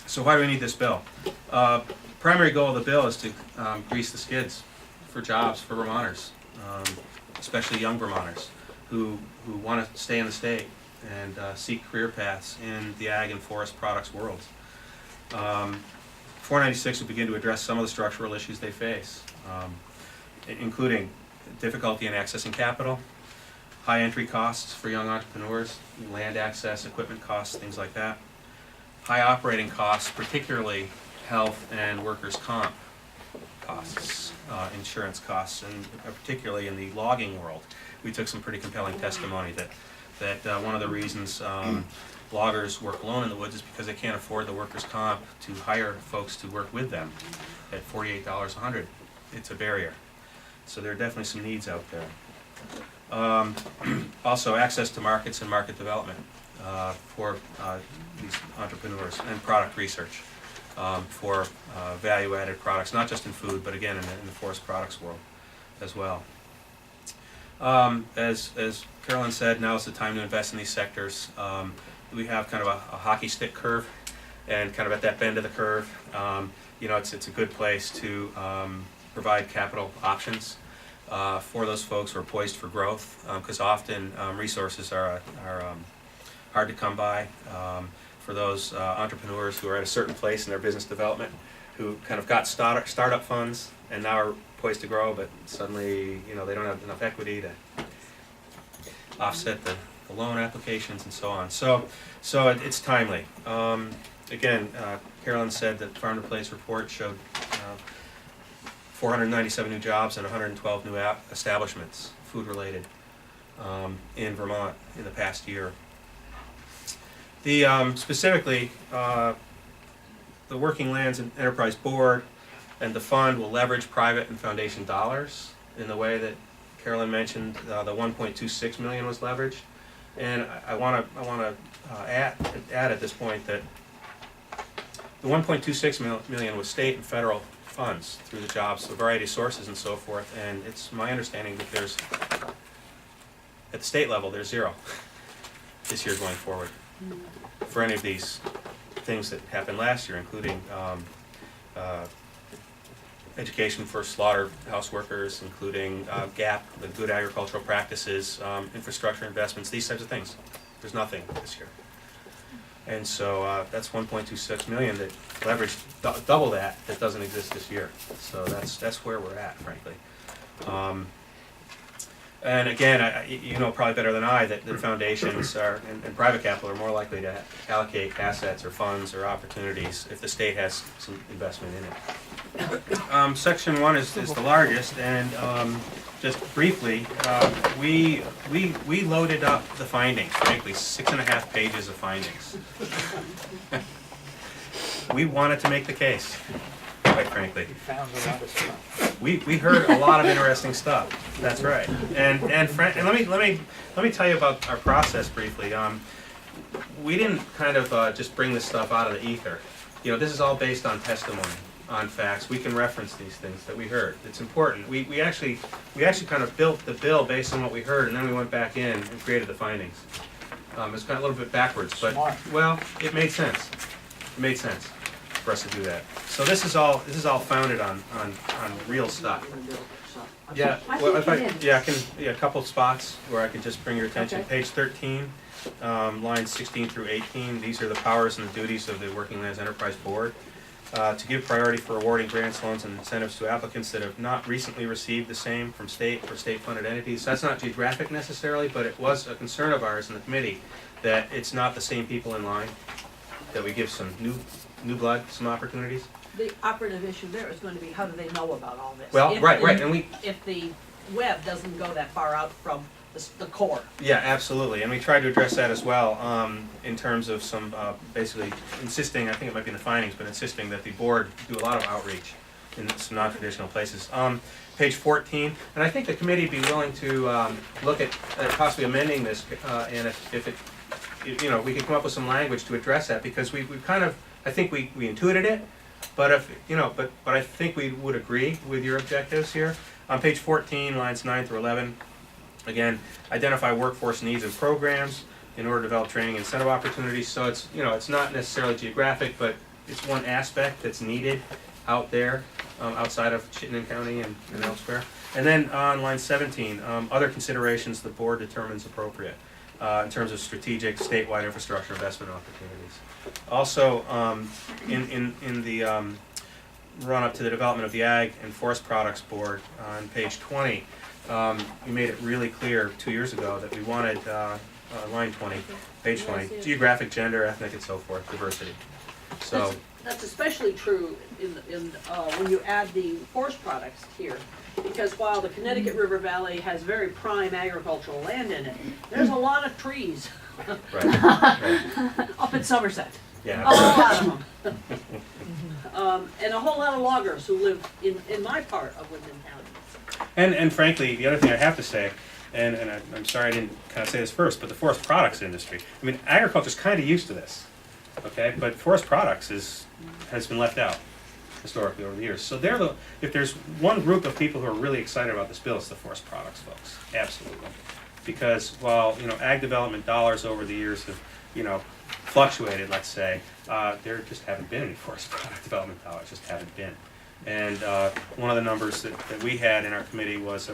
So why do we need this bill? Primary goal of the bill is to grease the skids for jobs for Vermonters, especially young Vermonters who want to stay in the state and seek career paths in the ag and forest products worlds. 496 will begin to address some of the structural issues they face, including difficulty in accessing capital, high entry costs for young entrepreneurs, land access, equipment costs, things like that, high operating costs, particularly health and workers' comp costs, insurance costs, and particularly in the logging world. We took some pretty compelling testimony that one of the reasons loggers work alone in the woods is because they can't afford the workers' comp to hire folks to work with them at $48 $100. It's a barrier. So there are definitely some needs out there. Also, access to markets and market development for these entrepreneurs, and product research for value-added products, not just in food, but again in the forest products world as well. As Carolyn said, now is the time to invest in these sectors. We have kind of a hockey stick curve, and kind of at that bend of the curve, it's a good place to provide capital options for those folks who are poised for growth, because often resources are hard to come by for those entrepreneurs who are at a certain place in their business development, who kind of got startup funds and now are poised to grow, but suddenly they don't have enough equity to offset the loan applications and so on. So it's timely. Again, Carolyn said that the Farm to Place report showed 497 new jobs and 112 new establishments, food-related, in Vermont in the past year. Specifically, the Working Lands and Enterprise Board and the fund will leverage private and foundation dollars in the way that Carolyn mentioned. The 1.26 million was leveraged, and I want to add at this point that the 1.26 million was state and federal funds through the jobs, a variety of sources and so forth, and it's my understanding that there's, at the state level, there's zero this year going forward for any of these things that happened last year, including education for slaughterhouse workers, including GAP, the good agricultural practices, infrastructure investments, these types of things. There's nothing this year. And so that's 1.26 million that leveraged double that doesn't exist this year. So that's where we're at, frankly. And again, you know probably better than I that the foundations are, and private capital are more likely to allocate assets or funds or opportunities if the state has some investment in it. Section 1 is the largest, and just briefly, we loaded up the findings, frankly, 6.5 pages of findings. We wanted to make the case, quite frankly. We heard a lot of interesting stuff. That's right. And let me tell you about our process briefly. We didn't kind of just bring this stuff out of the ether. This is all based on testimony, on facts. We can reference these things that we heard. It's important. We actually kind of built the bill based on what we heard, and then we went back in and created the findings. It's kind of a little bit backwards, but well, it made sense. It made sense for us to do that. So this is all founded on real stuff. Yeah, well, a couple spots where I could just bring your attention. Okay. Page 13, lines 16 through 18. These are the powers and the duties of the Working Lands Enterprise Board. To give priority for awarding grants, loans, and incentives to applicants that have not recently received the same from state or state-funded entities. That's not geographic necessarily, but it was a concern of ours in the committee that it's not the same people in line, that we give some new blood, some opportunities. The operative issue there is going to be how do they know about all this? Well, right, and if the web doesn't go that far out from the core. Yeah, absolutely, and we tried to address that as well in terms of some basically insisting, I think it might be in the findings, but insisting that the board do a lot of outreach in some non-traditional places. Page 14, and I think the committee would be willing to look at possibly amending this, and if it, we could come up with some language to address that, because we kind of, I think we intuited it, but if but I think we would agree with your objectives here. On page 14, lines 9 through 11. Again, identify workforce needs and programs in order to develop training and incentive opportunities. So it's it's not necessarily geographic, but it's one aspect that's needed out there, outside of Chittenden County and elsewhere. And then on line 17, other considerations the board determines appropriate in terms of strategic statewide infrastructure investment opportunities. Also, in the run up to the development of the Ag and Forest Products Board on page 20, we made it really clear 2 years ago that we wanted, line 20, page 20, geographic, gender, ethnic, and so forth, diversity. So That's especially true when you add the forest products here, because while the Connecticut River Valley has very prime agricultural land in it, there's a lot of trees right. up in Somerset. Yeah. A whole lot of them. And a whole lot of loggers who live in my part of Wyndham County. And frankly, the other thing I have to say, and I'm sorry I didn't kind of say this first, but the forest products industry, I mean, agriculture's kind of used to this, okay? But forest products has been left out historically over the years. So if there's one group of people who are really excited about this bill, it's the forest products folks, absolutely. Because while, ag development dollars over the years have, fluctuated, let's say, there just haven't been any forest product development dollars, just haven't been. And one of the numbers that we had in our committee was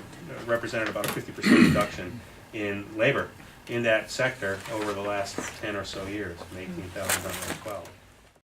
represented about a 50% reduction in labor in that sector over the last 10 or so years, from 18,112.